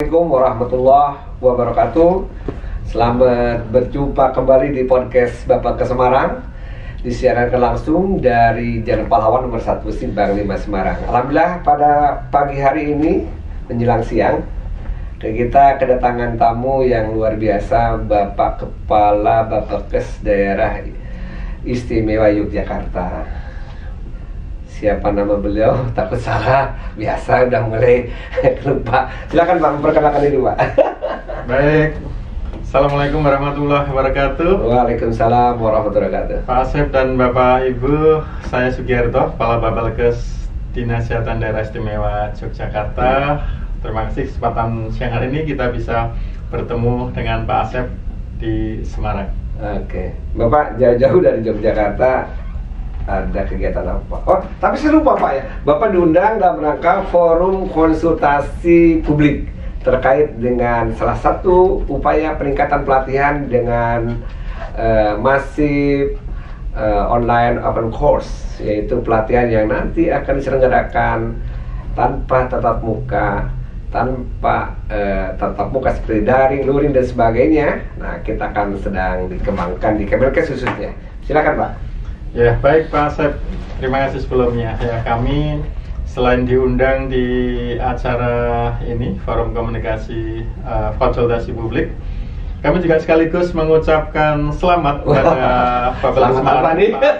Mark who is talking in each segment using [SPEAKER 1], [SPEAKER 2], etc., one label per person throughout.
[SPEAKER 1] Assalamualaikum warahmatullahi wabarakatuh. Selamat berjumpa kembali di podcast Bapak ke Semarang, disiarkan langsung dari Jalan Pahlawan nomor 1 Simpang 5 Semarang. Alhamdulillah pada pagi hari ini menjelang siang kita kedatangan tamu yang luar biasa, Bapak Kepala Bapakes Daerah Istimewa Yogyakarta. Siapa nama beliau? Takut salah, biasa udah mulai lupa. Silakan Pak, memperkenalkan diri Pak.
[SPEAKER 2] Baik, Assalamualaikum warahmatullahi wabarakatuh.
[SPEAKER 1] Waalaikumsalam warahmatullahi wabarakatuh.
[SPEAKER 2] Pak Asep dan Bapak Ibu, saya Sugiharto, Kepala Bapakes Dinas Kesehatan Daerah Istimewa Yogyakarta. Terima kasih kesempatan siang hari ini kita bisa bertemu dengan Pak Asep di Semarang.
[SPEAKER 1] Oke, Bapak jauh-jauh dari Yogyakarta. Ada kegiatan apa? Oh, tapi saya lupa Pak ya. Bapak diundang dalam rangka forum konsultasi publik terkait dengan salah satu upaya peningkatan pelatihan dengan masif online open course, yaitu pelatihan yang nanti akan diselenggarakan tanpa tatap muka, tatap muka seperti daring, luring dan sebagainya. Nah, kita akan sedang dikembangkan di Kemenkes khususnya. Silakan Pak.
[SPEAKER 2] Ya, baik Pak Asep, terima kasih sebelumnya. Ya, kami selain diundang di acara ini, forum komunikasi konsultasi publik, kami juga sekaligus mengucapkan selamat kepada Bapak Semarang, Pak Asep,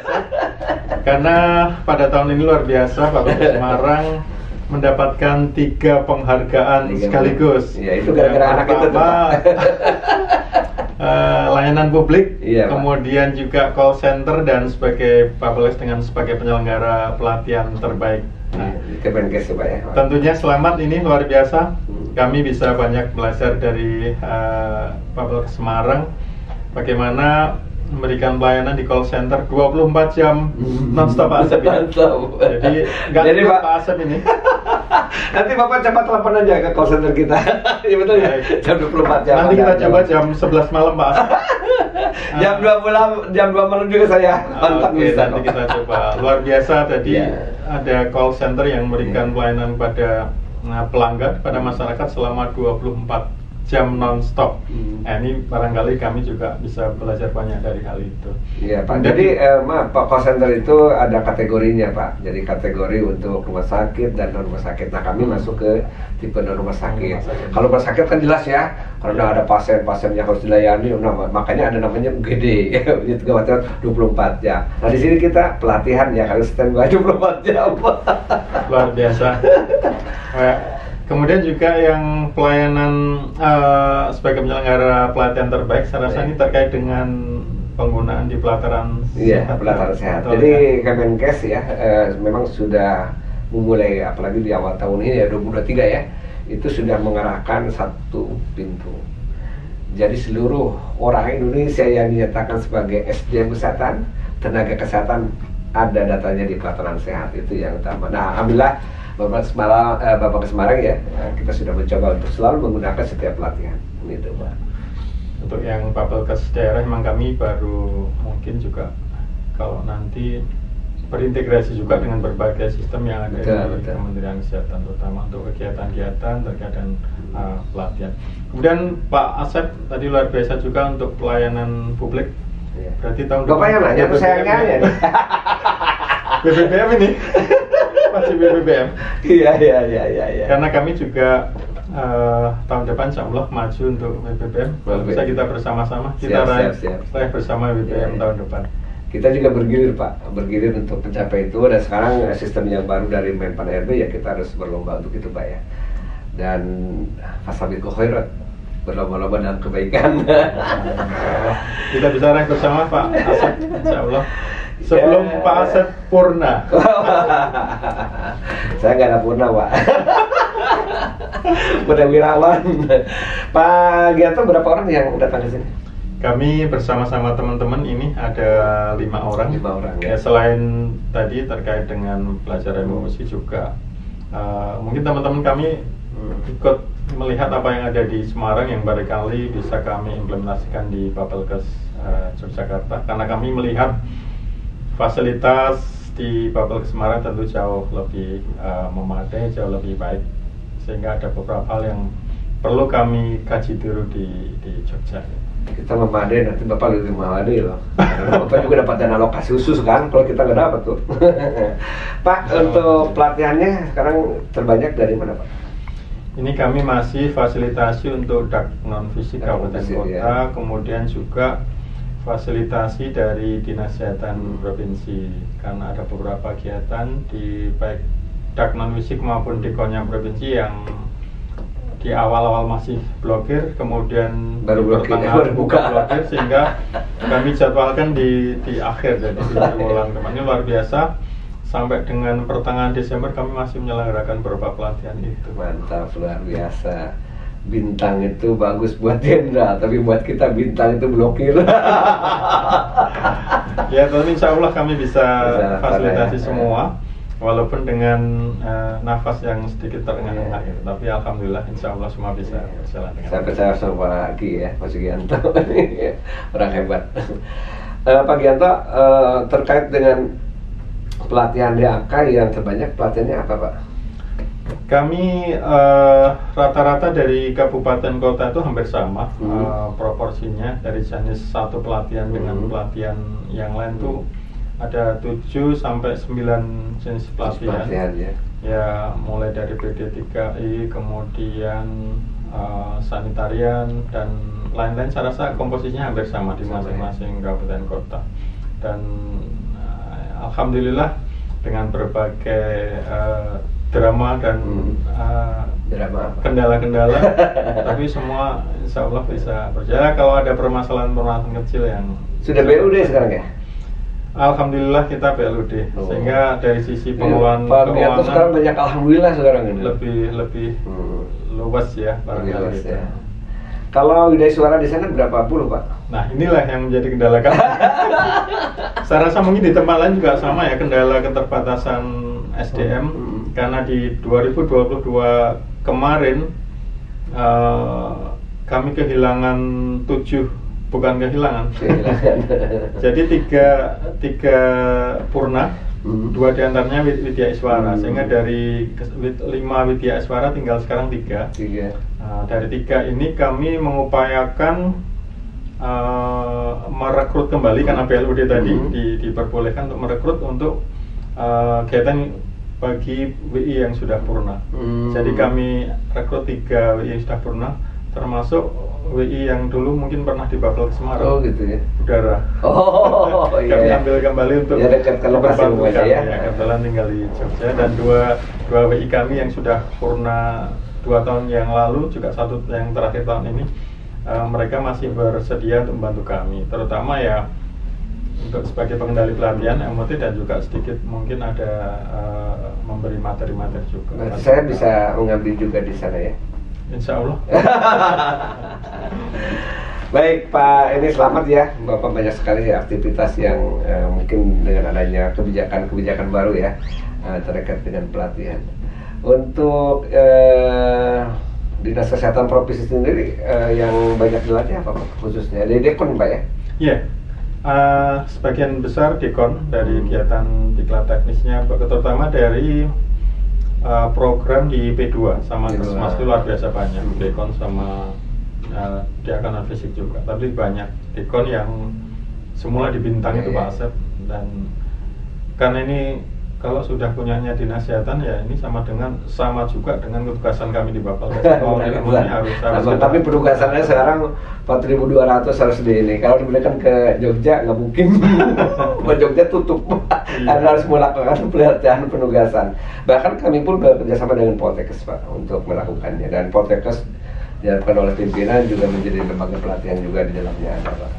[SPEAKER 2] karena pada tahun ini luar biasa Bapak Semarang mendapatkan 3 penghargaan sekaligus.
[SPEAKER 1] Ya, itu gara-gara anak itu tuh,
[SPEAKER 2] layanan publik,
[SPEAKER 1] iya,
[SPEAKER 2] kemudian juga call center dan sebagai Bapakes dengan sebagai penyelenggara pelatihan terbaik. Nah,
[SPEAKER 1] Kemenkes Pak ya.
[SPEAKER 2] Tentunya selamat, ini luar biasa. Kami bisa banyak belajar dari Bapakes Semarang bagaimana memberikan pelayanan di call center 24 jam non-stop Pak Asep ini. Jadi nggak cukup Pak Asep ini.
[SPEAKER 1] Nanti Bapak cepat telepon aja ke call center kita. Iya betul ya. Jam 24 jam.
[SPEAKER 2] Nanti kita coba jam 11 malam Pak Asep.
[SPEAKER 1] jam 2 malam juga saya kontak.
[SPEAKER 2] Oke, nanti kita coba. Luar biasa tadi ada call center yang memberikan pelayanan kepada pelanggan, pada masyarakat selama 24 jam non-stop. Ini barangkali kami juga bisa belajar banyak dari hal itu.
[SPEAKER 1] Iya Pak. Jadi maaf Pak, call center itu ada kategorinya Pak. Jadi kategori untuk rumah sakit dan non rumah sakit. Nah, kami masuk ke tipe non rumah sakit. Kalau rumah sakit kan jelas ya, karena ada pasien-pasien yang harus dilayani. Nah, makanya ada namanya UGD, itu 24 jam. Nah, di sini kita pelatihan ya, harus standby 24 jam.
[SPEAKER 2] Luar biasa. Kemudian juga yang pelayanan sebagai penyelenggara pelatihan terbaik, saya rasa ini terkait dengan penggunaan di pelataran
[SPEAKER 1] sehat. Pelataran sehat. Jadi Kemenkes ya memang sudah memulai, apalagi di awal tahun ini ya 2023 ya, itu sudah mengarahkan 1 pintu. Jadi seluruh orang Indonesia yang dinyatakan sebagai SDM kesehatan, tenaga kesehatan, ada datanya di pelataran sehat, itu yang utama. Nah, alhamdulillah Bapak Semarang ya, kita sudah mencoba untuk selalu menggunakan setiap pelatihan gitu Pak.
[SPEAKER 2] Untuk yang Bapakes daerah memang kami baru mungkin juga kalau nanti berintegrasi juga dengan berbagai sistem yang ada di Kementerian Kesehatan, terutama untuk kegiatan-kegiatan terkait dengan pelatihan. Kemudian Pak Asep tadi luar biasa juga untuk pelayanan publik. Berarti tahun
[SPEAKER 1] Bapak yang nanya, saya nanya.
[SPEAKER 2] BBBM ini masih BBBM.
[SPEAKER 1] Iya.
[SPEAKER 2] Karena kami juga tahun depan insya Allah maju untuk BBBM. Bisa kita bersama-sama kita raih bersama BBBM tahun depan.
[SPEAKER 1] Kita juga bergilir Pak, bergilir untuk mencapai itu. Dan sekarang sistem yang baru dari Menpan RB ya, kita harus berlomba untuk itu Pak ya. Dan fasabiqul khairat, berlomba-lomba dalam kebaikan.
[SPEAKER 2] Kita bisa raih bersama Pak Asep insya Allah. Sebelum Pak Asep purna.
[SPEAKER 1] Saya nggak ada purna Pak. Purnawirawan. Pak Gianto, berapa orang yang datang ke sini?
[SPEAKER 2] Kami bersama-sama teman-teman ini ada 5 orang.
[SPEAKER 1] 5 orang
[SPEAKER 2] ya. Selain tadi terkait dengan pelajaran emosi juga, mungkin teman-teman kami ikut melihat apa yang ada di Semarang yang barangkali bisa kami implementasikan di Bapakes Yogyakarta. Karena kami melihat fasilitas di Bapakes Semarang tentu jauh lebih memadai, jauh lebih baik, sehingga ada beberapa hal yang perlu kami kaji dulu di Jogja.
[SPEAKER 1] Kita memadai, nanti Bapak lebih memadai loh. Karena Bapak juga dapat dana alokasi khusus kan, kalau kita nggak dapat tuh. Pak, untuk pelatihannya sekarang terbanyak dari mana Pak?
[SPEAKER 2] Ini kami masih fasilitasi untuk dak non fisik kabupaten kota, ya. Kemudian juga fasilitasi dari Dinas Kesehatan Provinsi, karena ada beberapa kegiatan di baik dak non fisik maupun dikonnya provinsi yang di awal-awal masih blokir, kemudian
[SPEAKER 1] baru
[SPEAKER 2] buka blokir, sehingga kami jadwalkan di akhir, jadi di bulan depan. Ini luar biasa, sampai dengan pertengahan Desember kami masih menyelenggarakan beberapa pelatihan itu.
[SPEAKER 1] Mantap, luar biasa. Bintang itu bagus buat jenderal, tapi buat kita bintang itu blokir.
[SPEAKER 2] Ya, tapi insya Allah kami bisa fasilitasi semua. Walaupun dengan nafas yang sedikit terengah-engah, tapi alhamdulillah insya Allah semua bisa berjalan dengan
[SPEAKER 1] saya percaya sama Pak Gi ya, Pak Sugianto. Orang hebat. Pak Gianto, terkait dengan pelatihan DAK yang terbanyak, pelatihannya apa Pak?
[SPEAKER 2] Kami rata-rata dari kabupaten kota itu hampir sama proporsinya, dari jenis satu pelatihan dengan pelatihan yang lain tuh ada 7 sampai 9 jenis pelatihan ya, mulai dari PD3I, kemudian sanitarian dan lain-lain. Saya rasa komposisinya hampir sama di masing-masing kabupaten kota, dan alhamdulillah dengan berbagai drama dan kendala-kendala tapi semua insya Allah bisa berjalan. Kalau ada permasalahan kecil yang
[SPEAKER 1] sudah BUD sekarang ya?
[SPEAKER 2] Alhamdulillah kita PLUD, sehingga dari sisi pengelolaan
[SPEAKER 1] keuangan sekarang banyak alhamdulillah sekarang ini
[SPEAKER 2] lebih luas ya barangkali gitu.
[SPEAKER 1] Ya. Kalau Widya Suara di sana berapa puluh Pak?
[SPEAKER 2] Nah inilah yang menjadi kendala kami. Saya rasa mungkin di tempat lain juga sama ya, kendala keterbatasan SDM, karena di 2022 kemarin kami kehilangan 7. Bukan kehilangan. Jadi tiga purna, 2 diantaranya Widya Iswara, sehingga dari 5 Widya Iswara tinggal sekarang 3. Dari 3 ini kami mengupayakan merekrut kembali, karena PLUD tadi diperbolehkan untuk merekrut untuk kegiatan bagi WI yang sudah purna. Jadi kami rekrut 3 WI yang sudah purna, termasuk WI yang dulu mungkin pernah di Babel ke Semarang.
[SPEAKER 1] Oh gitu ya.
[SPEAKER 2] Udara.
[SPEAKER 1] Oh iya.
[SPEAKER 2] Kami ambil kembali untuk
[SPEAKER 1] ya, dekat ke lokasi rumahnya ya.
[SPEAKER 2] Kebetulan tinggal di Jogja, dan dua WI kami yang sudah purna 2 tahun yang lalu, juga 1 yang terakhir tahun ini, mereka masih bersedia untuk membantu kami, terutama ya untuk sebagai pengendali pelatihan MOT, dan juga sedikit mungkin ada memberi materi-materi juga.
[SPEAKER 1] Nah, saya bisa mengambil juga di sana ya.
[SPEAKER 2] Insya Allah.
[SPEAKER 1] Baik Pak, ini selamat ya, Bapak banyak sekali aktivitas yang mungkin dengan adanya kebijakan baru ya terkait dengan pelatihan. Untuk Dinas Kesehatan Provinsi sendiri yang banyak dilatih apa Pak khususnya? Dari Dekon Pak ya?
[SPEAKER 2] Iya, sebagian besar Dekon dari kegiatan diklat teknisnya, terutama dari program di P2 sama Kesmas itu luar biasa banyak, Dekon sama Diakan non fisik juga, tapi banyak Dekon yang semula di Bintang itu Pak Asep, dan karena ini kalau sudah punyanya Dinas Kesehatan ya ini sama juga dengan ketugasan kami di Bapal.
[SPEAKER 1] Tapi penugasannya sekarang 4.200 harus di ini. Kalau diberikan ke Jogja nggak mungkin. Ke Jogja tutup. Harus melakukan pelatihan penugasan. Bahkan kami pun bekerjasama dengan Poltekkes Pak untuk melakukannya, dan Poltekkes diharapkan oleh pimpinan juga menjadi lembaga pelatihan juga di dalamnya ada Pak.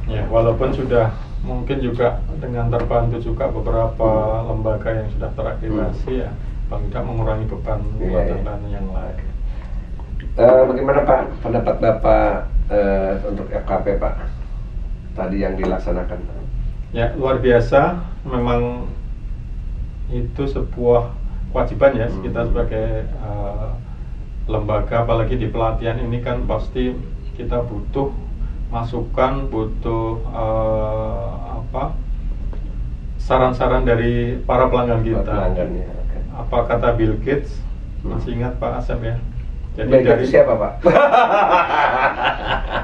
[SPEAKER 2] Ya, walaupun sudah mungkin juga dengan terbantu juga beberapa lembaga yang sudah terakreditasi ya, paling tidak mengurangi beban pelatihan yang lain.
[SPEAKER 1] Bagaimana Pak pendapat Bapak untuk FKP Pak tadi yang dilaksanakan?
[SPEAKER 2] Ya, luar biasa, memang itu sebuah kewajiban ya kita sebagai lembaga, apalagi di pelatihan ini kan pasti kita butuh masukan, butuh saran-saran dari para pelanggan kita. Apa kata Bill Gates? Masih ingat Pak Asep ya? Jadi
[SPEAKER 1] Baik,
[SPEAKER 2] dari
[SPEAKER 1] itu siapa Pak?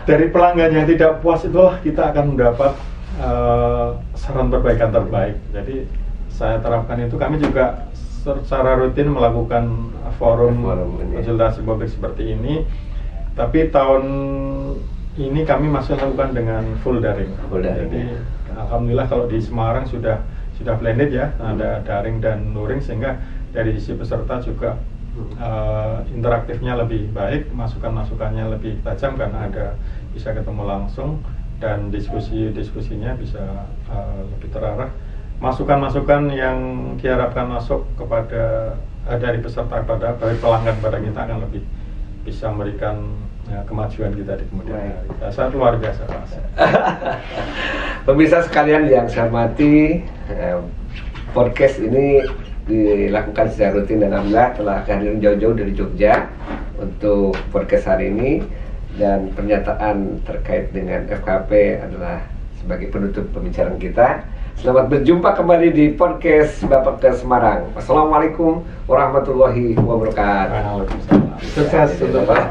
[SPEAKER 2] dari pelanggan yang tidak puas itulah kita akan mendapat saran perbaikan terbaik. Jadi saya terapkan itu, kami juga secara rutin melakukan forum konsultasi publik seperti ini. Tapi tahun ini kami masih lakukan dengan full daring. Jadi alhamdulillah kalau di Semarang sudah blended ya, ada daring dan luring, sehingga dari sisi peserta juga interaktifnya lebih baik, masukannya lebih tajam karena ada bisa ketemu langsung, dan diskusinya bisa lebih terarah. Masukan-masukan yang diharapkan masuk kepada dari peserta dari pelanggan pada kita akan lebih bisa memberikan kemajuan kita di kemudian hari. Sangat luar biasa Pak.
[SPEAKER 1] Pemirsa sekalian yang saya hormati, podcast ini dilakukan secara rutin dan alhamdulillah telah kehadiran jauh-jauh dari Jogja untuk podcast hari ini, dan pernyataan terkait dengan FKP adalah sebagai penutup pembicaraan kita. Selamat berjumpa kembali di podcast Bapak ke Semarang. Wassalamualaikum warahmatullahi wabarakatuh.
[SPEAKER 2] Sukses untuk Pak.